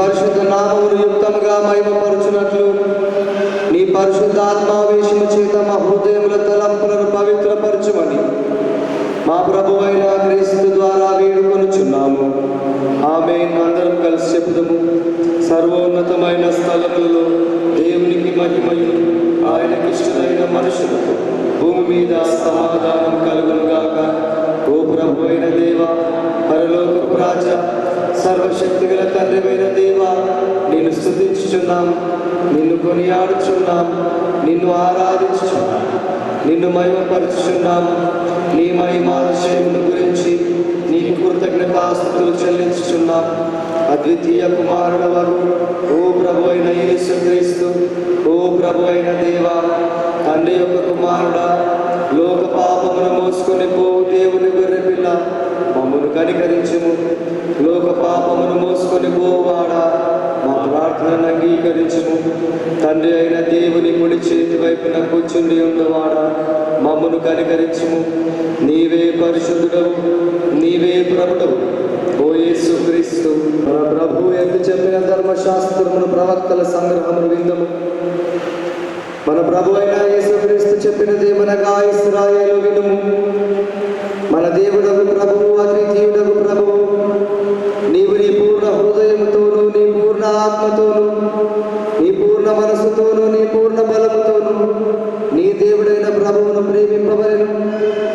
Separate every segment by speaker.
Speaker 1: పరిశుద్ధ నామమును యుక్తముగా మహిమపరచునట్లు నీ పరిశుద్ధాత్మావేశము చేత మా హృదయముల తలంపులను పవిత్రపరచుమని మా ప్రభువైన క్రీస్తు ద్వారా వేడుకొనుచున్నాము. ఆమేన్. అందరం కలిసి చెప్పుదాము. సర్వోన్నతమైన స్థలములలో దేవునికి మహిమయు, ఆయనకిష్టులైన మనుషులకు భూమి మీద సమాధానం కలుగునుగాక. ఓ ప్రభువైన దేవా, పరలోకపు రాజా, సర్వశక్తిగల తండ్రివైన దేవా, నిన్ను స్తుతించుచున్నాం, నిన్ను కొనియాడుచున్నాం, నిన్ను ఆరాధించుచున్నాం, నిన్ను మహిమపరచుచున్నాం. నీ మహిమాతిశయమును గురించి నీకు కృతజ్ఞతాస్తుతులు చెల్లించుచున్నాం. అద్వితీయ కుమారుడవగు ఓ ప్రభువైన యేసుక్రీస్తు, ఓ ప్రభువైన దేవా, తండ్రి యొక్క కుమారుడా, లోక పాపమును మోసుకొని పోవు దేవుని గొర్రెపిల్ల, మమ్మను కనికరించుము. లోక పాపమును మోసుకొని పోవాడా, మా ప్రార్థనను అంగీకరించుము. తండ్రి అయిన దేవుని కుడి చేతి వైపున కూర్చుండి ఉన్నవాడా, మమ్మను కనికరించుము. నీవే పరిశుద్ధుడవు, నీవే ప్రభుడవు ఓ యేసుక్రీస్తు. మన ప్రభు ఎంత చెప్పిన ధర్మశాస్త్రమును ప్రవక్తల సంగ్రహమును విందము. మన ప్రభు అయిన యేసుక్రీస్తు చెప్పినదేమనగా, ఇశ్రాయేలు వినుము. మన దేవుడగు ప్రభువు, అద్వితీయుడగు ప్రభువు, నీవు నీ పూర్ణ హృదయముతోను, నీ పూర్ణ ఆత్మతోను, నీ పూర్ణ మనసుతోను, నీ పూర్ణ బలముతోను నీ దేవుడైన ప్రభువును ప్రేమింపవలెను.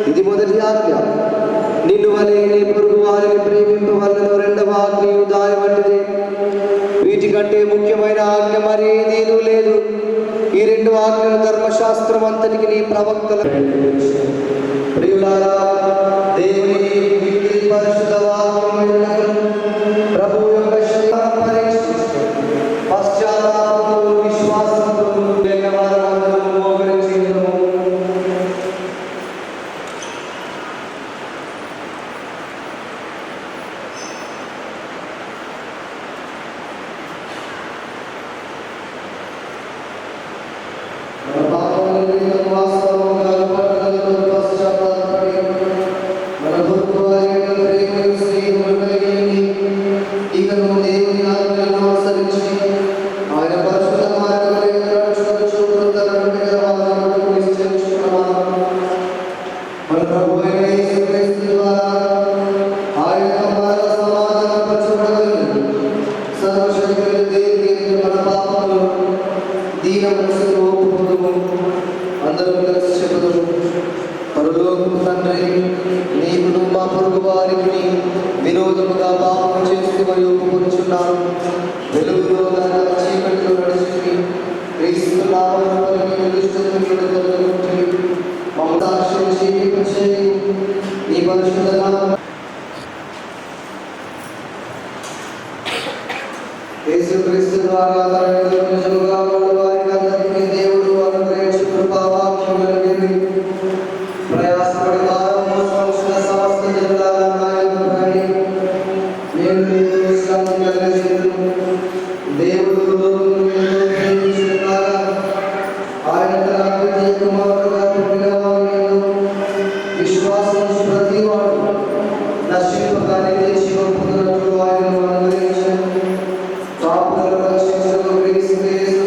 Speaker 1: ఇది మొదటి ఆజ్ఞ. నిన్ను వలె నీ పొరుగు వారిని ప్రేమింపవలెను. రెండవ ఆజ్ఞయు దాని వంటిదే. వీటికంటే ముఖ్యమైన ఆజ్ఞ మరేదీనూ లేదు. ఈ రెండు ఆజ్ఞలు ధర్మశాస్త్రం అంతటికి నీ ప్రవక్తల ప్రియులారా, దేవుని పరిశుద్ధ వాక్యములను ప్రభువు యొక్క శక్తిని పరీక్షిస్తూ పశ్చాత్తాపంతో విశ్వాసంతో లేఖనాలను మోకరించుము. మన పాపములను వాస్తవముగా పట్టణంతో పశ్చాత్తాపడి మన పొరుగు వారిని ప్రేమయు స్నేహములు కలిగి ఇకను దేవుని ఆజ్ఞలను అనుసరించి ఆయన పరిశుద్ధ మార్గములను నడుచుకొనుచు కృతజ్ఞతగల వారముగా నిశ్చయించుకున్నాము. మన ప్రభువైన యేసుక్రీస్తు ద్వారా ఆయన మనల సమాధానపరచబడవలెను. సర్వశక్తిగల దేవునికి మన పాపములను దీన మనసుతో ఒప్పుకొనుము. అందరం కలిసి చెప్పుదాము. పరలోకపు తండ్రి, నీవును మా పొరుగు వారికి విరోధముగా పాపం చేసి మరి ఒప్పుకొనుచున్నాను. వెలుగులో గనక చీకటిలో నడిచి క్రీస్తు నామమున పరిమితి దుష్టత్వములను తొలగించి మమ్ము సాక్ష్యం చేయింపచేయి. నీ పరిశుద్ధ నామమున యేసుక్రీస్తు ద్వారా నిజముగా వారికి అందరికీ దేవుడు అనుగ్రహించు కృపావాక్యములను విని ప్రయాసపడి భారం మోసుకొనిన సమస్త జనులారా నాయకుడిని నేను నీకు విశ్రాంతి కలిగించును. దేవుడు లోకమును ఎంతో ప్రేమించును కాగా ఆయన తన అద్వితీయ కుమారుడుగా పుట్టిన వాని యందు విశ్వాసముంచు ప్రతివాడు నశింపక నిత్య జీవం పొందునట్లు ఆయనను అనుగ్రహించెను. పాపులను రక్షించుటకు క్రీస్తు యేసు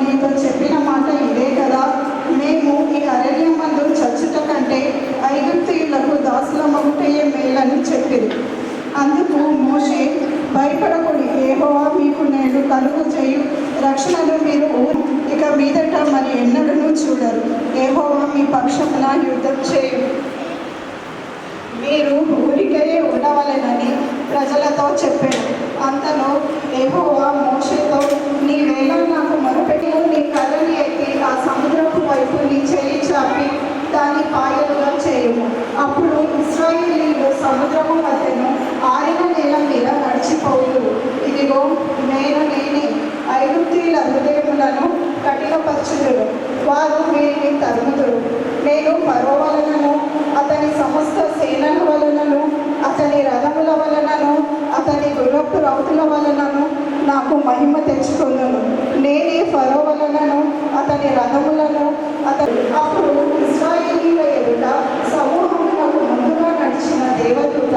Speaker 2: నీతో చెప్పిన మాట ఇదే కదా, మేము ఈ అరణ్యమందు చచ్చుట కంటే ఐగుప్తీయులకు దాసులమగుటయే మేలని చెప్పింది. అందుకు మోషే, భయపడకుడి, యెహోవా మీకు నేడు కలుగు చేయు రక్షణను మీరు ఇక మీదట మరి ఎన్నడూ చూడరు. యెహోవా మీ పక్షమున యుద్ధం చేయు, మీరు ఊరికే ఉండవలెనని ప్రజలతో చెప్పాడు. అంతలో యెహోవా మోషేతో, నీవేళ నాకు మొరపెట్టి నీ కర్రని ఎత్తి ఆ సముద్రపు వైపు నీ చేయి చాపి దాన్ని పాయలుగా చేయుము. అప్పుడు ఇశ్రాయేలీయులు సముద్రము మధ్యను ఆరిన నేల మీద నడిచిపోవుదురు. ఇదిగో నేనే ఐగుప్తీయుల హృదయములను కఠినపరచుదురు, వారు వీరిని తరుముదురు. నేను ఫరో వలనను అతని సమస్త సేనల వలనను అతని రథముల వలనను అతని గుర్రపు రౌతుల వలనను నాకు మహిమ తెచ్చుకొందును. నేనే ఫరో వలనను అతని రథములను అప్పుడు ఇశ్రాయేలీయుల ఎదుట సమూహములకు ముందుగా నడిచిన దేవదూత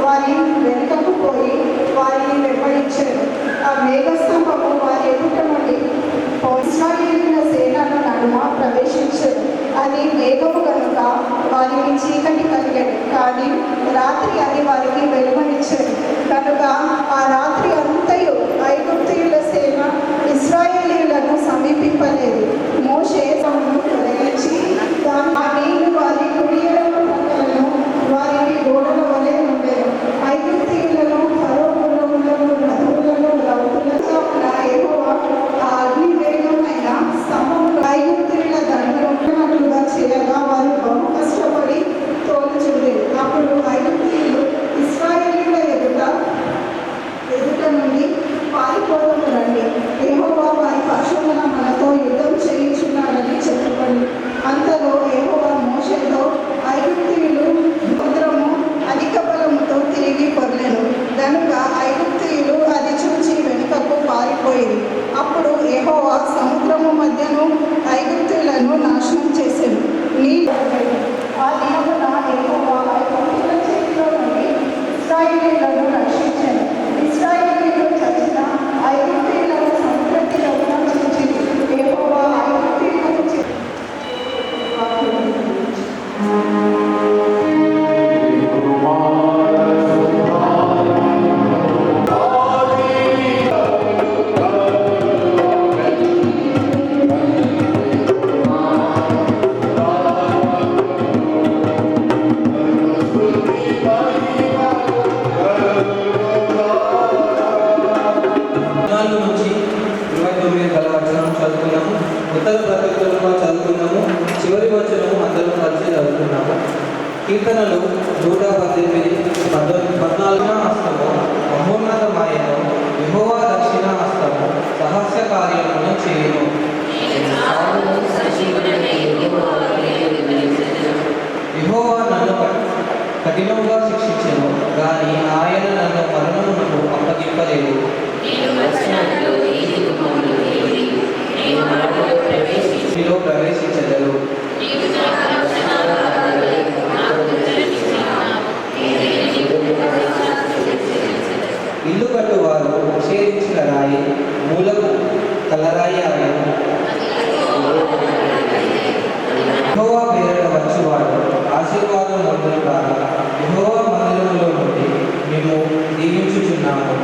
Speaker 2: వారి వెనుకకు పోయి వారిని వెంబడించారు. ఆ మేఘస్తంభము వారి ఎదుట నుండి ఇశ్రాయేలీయుల సేనల నడుమ ప్రవేశించారు. అది మేఘము కనుక వారికి చీకటి కలిగేది, కానీ రాత్రి అది వారికి వెలుగునిచ్చేది. కనుక ఆ రాత్రి అంతయు ఐగుప్తీయుల సేన ఇశ్రాయేలీయులను సమీపింపలేదు. మోషే తమను తొలగించి ఆ నీళ్లు వారి కుడి ఎడమ పక్కలను వారికి గోడల వలె ఉండేది. ఐగుప్తీయులను ఫరో గుర్రములను రథములను రౌతులతో ఉన్న యెహోవా ఆ అగ్నివేగమైన స్తంభములు ఐగుప్తీయుల దండలుగా చేయగా వారు బహు కష్టపడి తోలుచుండేది. అప్పుడు ఐగుప్తీయులు ఇశ్రాయేలీయుల ఎదుట నుండి పారిపోవడం రండి, యెహోవా వారి పక్షమున మనతో యుద్ధం చేయించున్నాడని చెప్పుకోండి. అంతలో యెహోవా మోషేతో, ఐగుప్తీయులు సముద్రము అధిక బలముతో తిరిగి పొర్లెను గనుక ఐగుప్తీయులు అది చూచి వెనుకకు పారిపోయింది. అప్పుడు యెహోవా సముద్రము మధ్యను ఐగుప్తీయులను నాశనం చేసెను. ఆ దినమున యెహోవా ఐగుప్తీయుల చేతిలో నుండి ఇశ్రాయేలీయులను రక్షించెను. ఇశ్రాయేలీయులు చచ్చిన ఐగుప్తీయులను సముద్ర తీరమున చూచిరి. యెహోవా ఐగుప్తీయులకు
Speaker 3: చదువుకున్నాము. ఉత్తర ప్రత్యుత్తరంగా చదువుకున్నాము. చివరి వచనము అందరం కలిసి చదువుకున్నాము. కీర్తనలు 118, 14 హస్తము మహోన్నతమాయను, యెహోవా దక్షిణ హస్తము సహస్ర కార్యములను చేయును. యెహోవా నన్ను కఠినముగా శిక్షించెను, కానీ ఆయన నన్ను మరణమునకు అప్పగింపలేదు. ప్రవేశించగలరు. ఇల్లు కట్టువారు నిషేధించిన రాయి మూలకు కలరాయి ఆయన. యెహోవా పేరిట వచ్చువాడు ఆశీర్వాదం పొందును కాక. యెహోవా మందిరములో నుండి మేము దీవించుచున్నాము.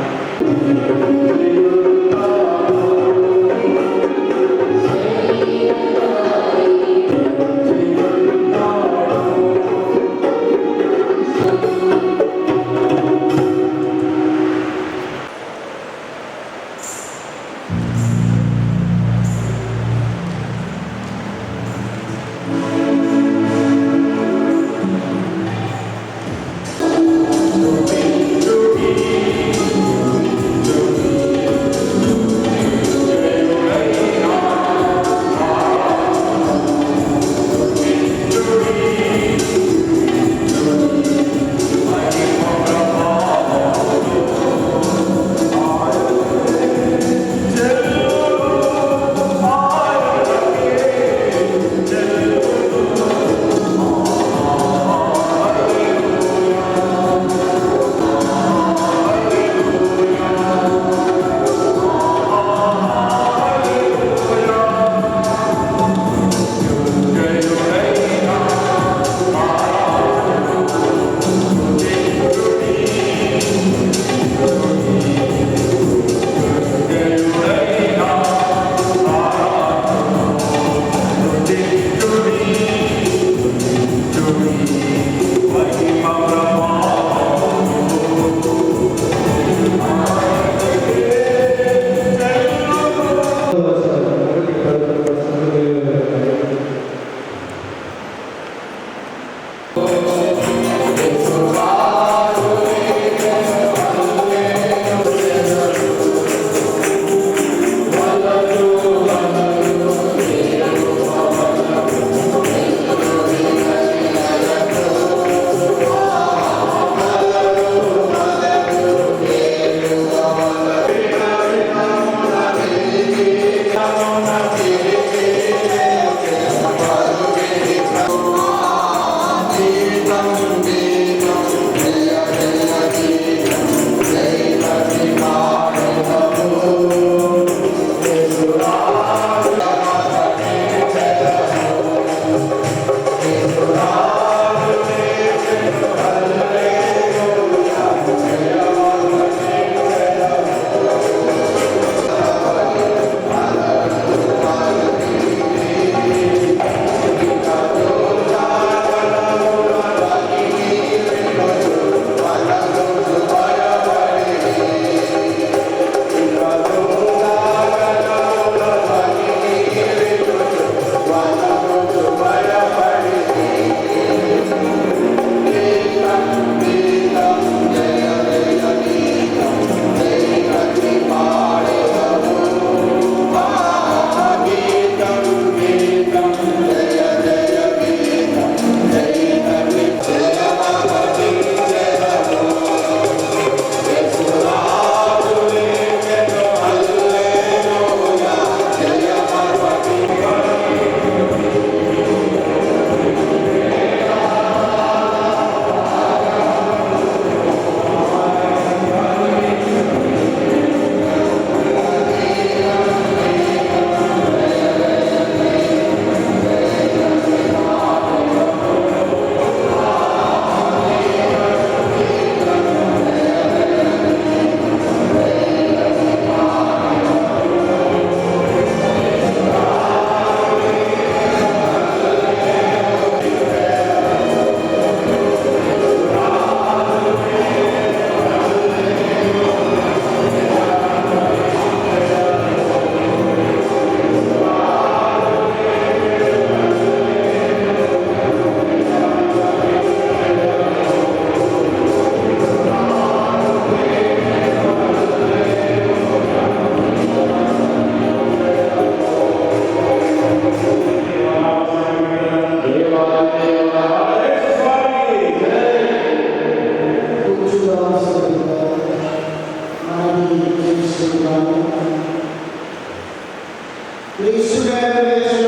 Speaker 4: ఆలోచన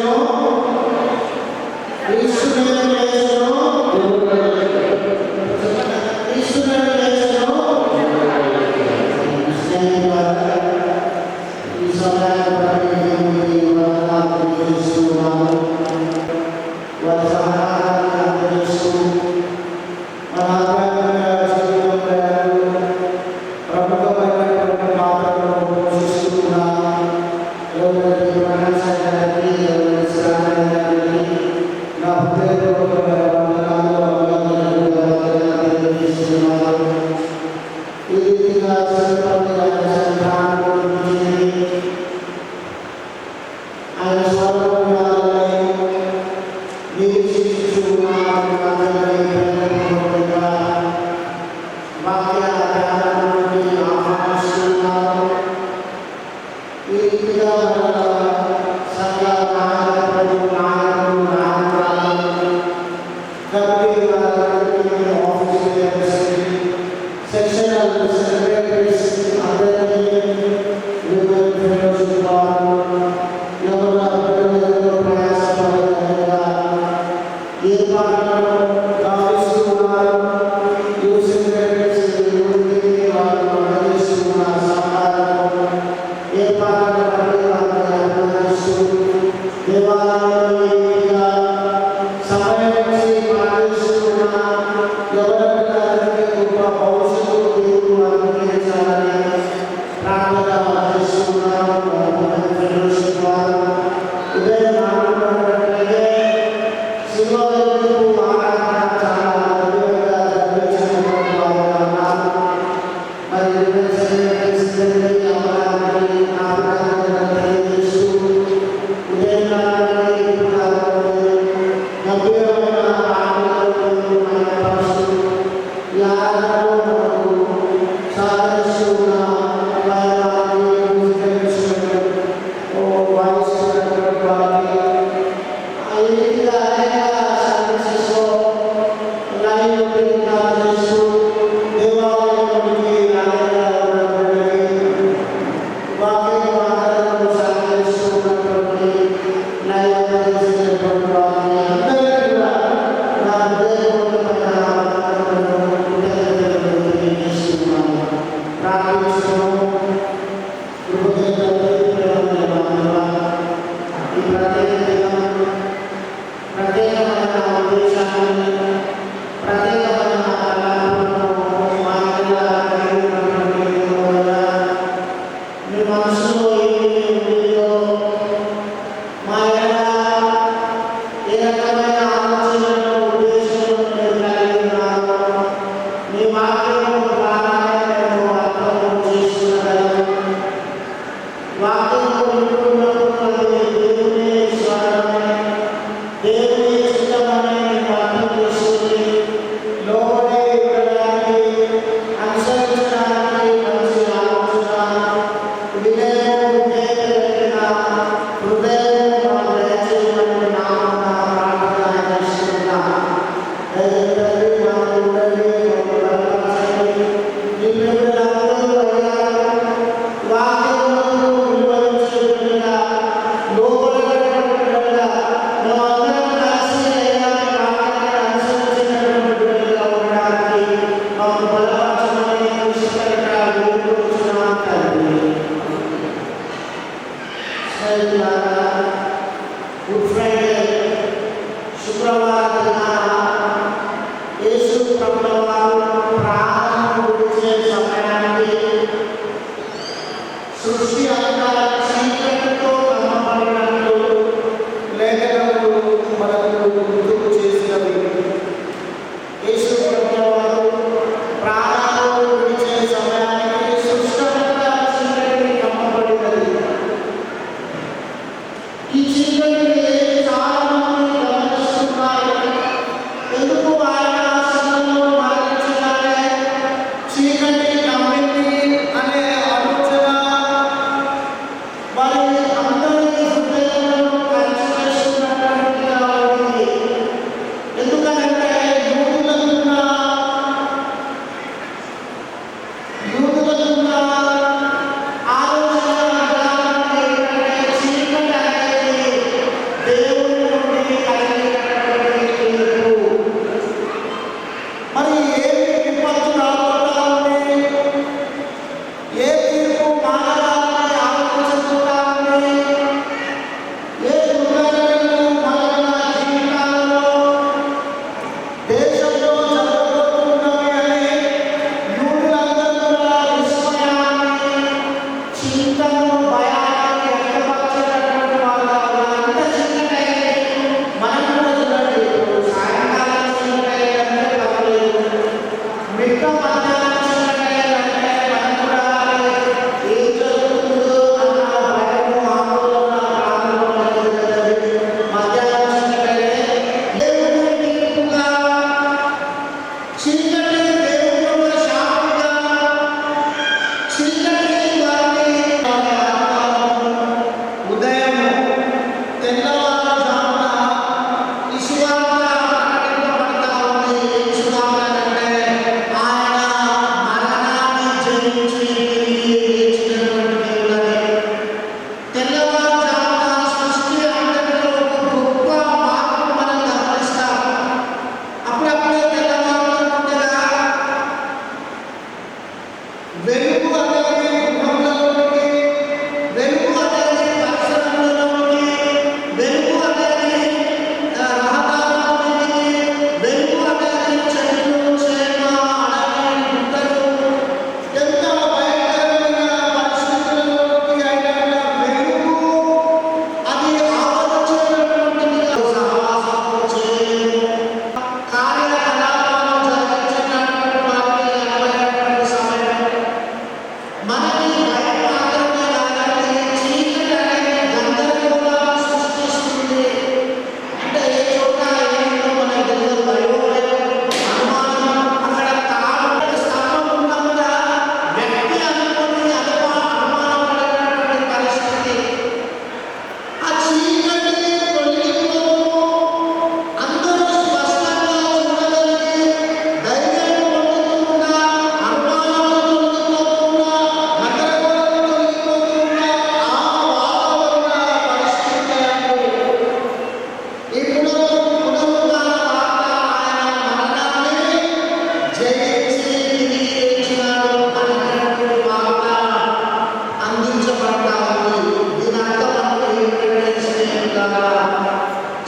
Speaker 4: ద్వారా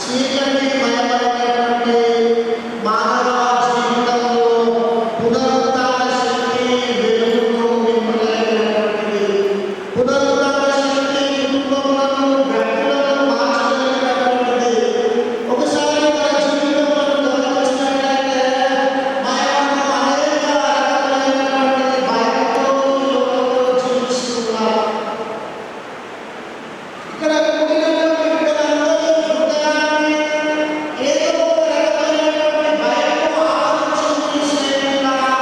Speaker 4: చీకటి మయమైనటువంటి మానవ జీవితంలో పునరుత్థాన శక్తి వెలుగును నింపగలిగినటువంటిది. పునరుత్థాన శక్తి కుటుంబములను వ్యక్తులను మార్చగలిగినటువంటిది. ఒకసారి మన జీవితంలో గమనించినట్లయితే మనము అనేక రకమైనటువంటి భయంతో ఈ లోకంలో జీవిస్తున్నాం. ఇక్కడ కూడినటువంటి బిడ్డలందరూ హృదయాన్ని ఏదో ఒక రకమైనటువంటి భయము ఆలోచించి స్నేహితులారా,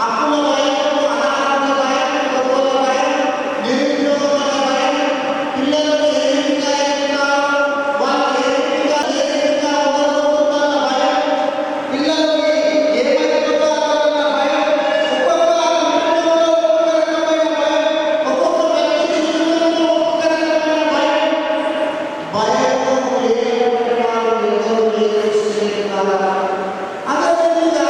Speaker 4: అప్పుల భయం, అనారోగ్య భయం, గొప్పల భయం, నిరుద్యోగుల భయం, పిల్లలు ఏ రీతిగా ఎదుగుతారు, వాళ్ళు ఏ రీతిగా ఉండబోతున్న భయం, పిల్లలకి ఏమైపోతారన్న భయం, ఒక్కొక్క కుటుంబంలో ఒక్కొక్క రకమైన భయం, ఒక్కొక్క వ్యక్తి జీవితంలో ఒక్కొక్క రకమైన భయం. భయము లేనటువంటి వారు ఎవరూ లేరు స్నేహితులారా. అదేవిధంగా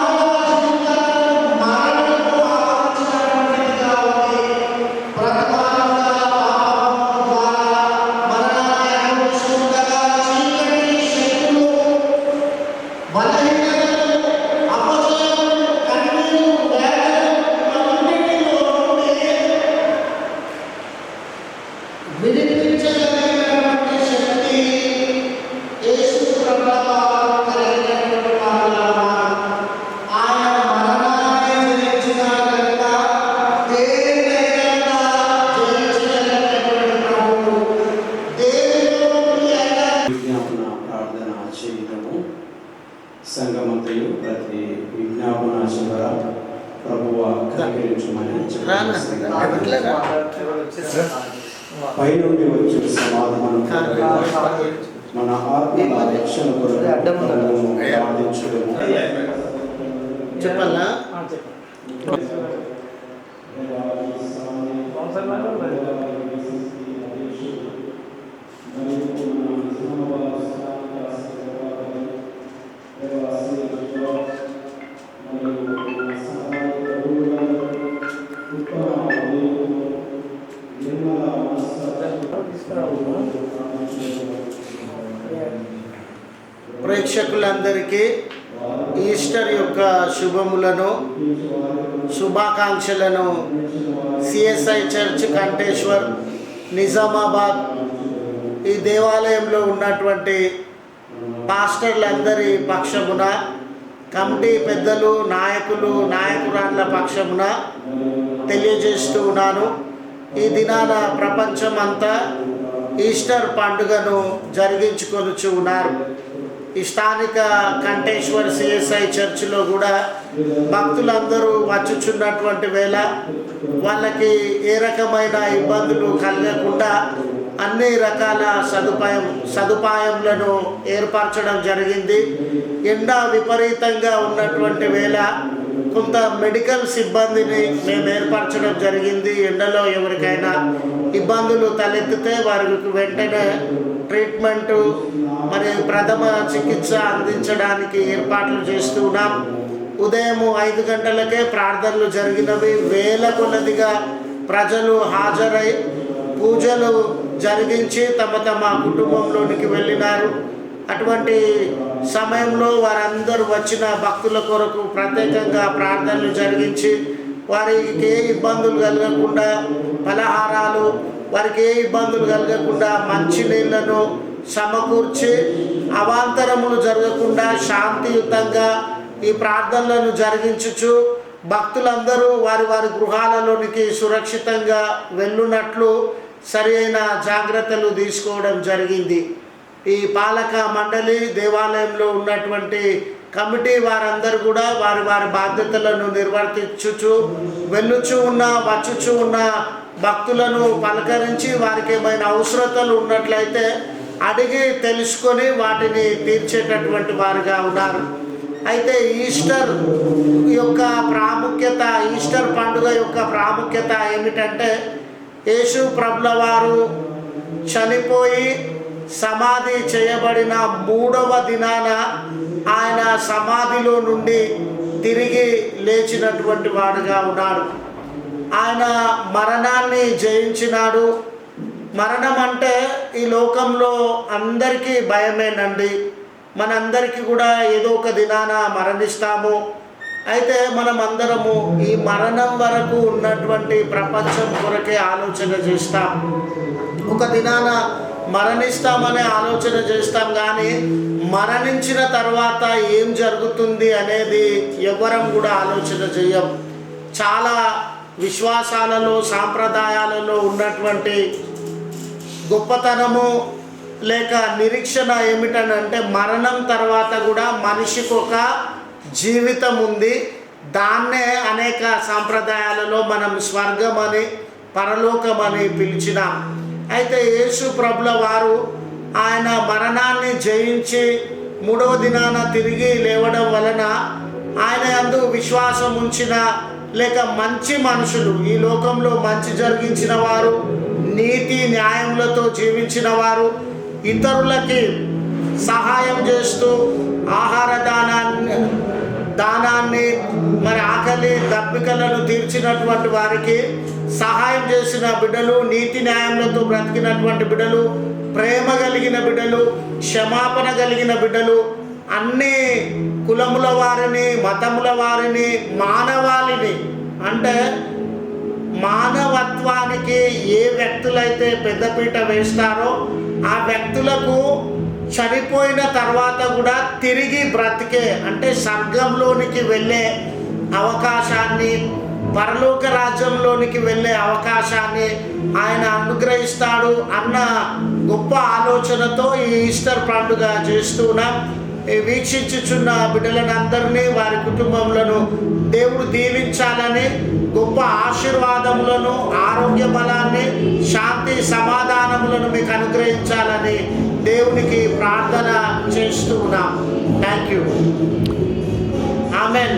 Speaker 4: మానవ జీవితంలో మరణము ఆవరించినటువంటిదిగా ఉంది. ప్రతిమానంగా పాపము ద్వారా మరణాన్ని అనుభవిస్తుండగా చీకటి శక్తులు, బలహీనతలు, అపజయములు, కన్నీరు, వేదనలు ఇవన్నిటిలో నుండి విడిపించగలిగినటువంటి శక్తి యేసు ప్రభువారు కలిగినటువంటి వారులారా. ఆయన మరణాన్ని జయించినారు కనుక దేనినైనా జయించగలిగినటువంటి ప్రభువు. దేవునిలో నుండి ఆయన
Speaker 5: విజ్ఞాపన ప్రార్థన చేయటము సంఘమంతయు ప్రతి విజ్ఞాపన చివర ప్రభువ కనికరించమని పైనుండి వచ్చే సమాధానం మన ఆత్మ రక్షణ కొరకు ప్రభువును ప్రార్థించడము.
Speaker 4: చెప్పాలా? ప్రేక్షకులందరికీ ఈస్టర్ యొక్క శుభములను శుభాకాంక్షలను సిఎస్ఐ చర్చ్ కంటేశ్వర్ నిజామాబాద్ ఈ దేవాలయంలో ఉన్నటువంటి పాస్టర్లందరి పక్షమున, కమిటీ పెద్దలు, నాయకులు, నాయకురాళ్ళ పక్షమున తెలియజేస్తూ ఉన్నాను. ఈ దినాన ప్రపంచమంతా ఈస్టర్ పండుగను జరిగించుకొనుచు ఉన్నారు. ఈ స్థానిక కంటేశ్వర్ సిఎస్ఐ చర్చిలో కూడా భక్తులందరూ వచ్చుచున్నటువంటి వేళ వాళ్ళకి ఏ రకమైన ఇబ్బందులు కలగకుండా అన్ని రకాల సదుపాయములను ఏర్పరచడం జరిగింది. ఎండ విపరీతంగా ఉన్నటువంటి వేళ కొంత మెడికల్ సిబ్బందిని మేము ఏర్పరచడం జరిగింది. ఎండలో ఎవరికైనా ఇబ్బందులు తలెత్తితే వారికి వెంటనే ట్రీట్మెంటు మరి ప్రథమ చికిత్స అందించడానికి ఏర్పాట్లు చేస్తూ ఉన్నాం. ఉదయం 5 గంటలకే ప్రార్థనలు జరిగినవి. వేల కొలదిగా ప్రజలు హాజరై పూజలు జరిగించి తమ తమ కుటుంబంలోనికి వెళ్ళినారు. అటువంటి సమయంలో వారందరూ వచ్చిన భక్తుల కొరకు ప్రత్యేకంగా ప్రార్థనలు జరిగించి వారికి ఏ ఇబ్బందులు కలగకుండా పలహారాలు, వారికి ఏ ఇబ్బందులు కలగకుండా మంచినీళ్లను సమకూర్చి అవాంతరములు జరగకుండా శాంతియుతంగా ఈ ప్రార్థనలను జరిగించుచు భక్తులందరూ వారి వారి గృహాలలోనికి సురక్షితంగా వెళ్ళున్నట్లు సరి అయిన జాగ్రత్తలు తీసుకోవడం జరిగింది. ఈ పాలక మండలి, దేవాలయంలో ఉన్నటువంటి కమిటీ వారందరూ కూడా వారి వారి బాధ్యతలను నిర్వర్తించుచు వెళ్ళుచు ఉన్న వచ్చుచు ఉన్న భక్తులను పలకరించి వారికి ఏమైనా అవసరతలు ఉన్నట్లయితే అడిగి తెలుసుకొని వాటిని తీర్చేటటువంటి వారుగా ఉన్నారు. అయితే ఈస్టర్ యొక్క ప్రాముఖ్యత, ఈస్టర్ పండుగ యొక్క ప్రాముఖ్యత ఏమిటంటే యేసు ప్రభుల వారు చనిపోయి సమాధి చేయబడిన 3వ దినాన ఆయన సమాధిలో నుండి తిరిగి లేచినటువంటి వాడుగా ఉన్నాడు. ఆయన మరణాన్ని జయించినాడు, మరణం అంటే ఈ లోకంలో అందరికీ భయమేనండి. మనందరికీ కూడా ఏదో ఒక దినాన మరణిస్తాము. అయితే మనం అందరము ఈ మరణం వరకు ఉన్నటువంటి ప్రపంచం కొరకే ఆలోచన చేస్తాం. ఒక దినాన మరణిస్తామనే ఆలోచన చేస్తాం, కానీ మరణించిన తర్వాత ఏం జరుగుతుంది అనేది ఎవరం కూడా ఆలోచన చేయం. చాలా విశ్వాసాలలో సాంప్రదాయాలలో ఉన్నటువంటి గొప్పతనము లేక నిరీక్షణ ఏమిటనంటే మరణం తర్వాత కూడా మనిషికి ఒక జీవితం ఉంది. దాన్నే అనేక సాంప్రదాయాలలో మనం స్వర్గం అని పరలోకం అని పిలిచినాం. అయితే యేసు ప్రభుల వారు ఆయన మరణాన్ని జయించి 3వ దినాన తిరిగి లేవడం వలన ఆయన యందు విశ్వాసం ఉంచిన లేక మంచి మనుషులు, ఈ లోకంలో మంచి జరిగించిన వారు, నీతి న్యాయములతో జీవించిన వారు, ఇతరులకి సహాయం చేస్తూ ఆహార దానాన్ని మరి ఆకలి దప్పికలను తీర్చినటువంటి వారికి సహాయం చేసిన బిడ్డలు, నీతి న్యాయములతో బ్రతికినటువంటి బిడ్డలు, ప్రేమ కలిగిన బిడ్డలు, క్షమాపణ కలిగిన బిడ్డలు, అన్ని కులముల వారిని, మతముల వారిని, మానవాళిని అంటే మానవత్వానికి ఏ వ్యక్తులైతే పెద్దపీట వేస్తారో ఆ వ్యక్తులకు చనిపోయిన తర్వాత కూడా తిరిగి బ్రతికే అంటే స్వర్గంలోనికి వెళ్ళే అవకాశాన్ని, పరలోక రాజ్యంలోనికి వెళ్ళే అవకాశాన్ని ఆయన అనుగ్రహిస్తాడు అన్న గొప్ప ఆలోచనతో ఈ ఈస్టర్ పండుగ చేస్తున్నాం. వీక్షించుచున్న బిడ్డలందరినీ, వారి కుటుంబములను దేవుడు దీవించాలని, గొప్ప ఆశీర్వాదములను, ఆరోగ్య బలాన్ని, శాంతి సమాధానములను మీకు అనుగ్రహించాలని దేవునికి ప్రార్థన చేస్తూ ఉన్నాం. Thank you. ఆమెన్.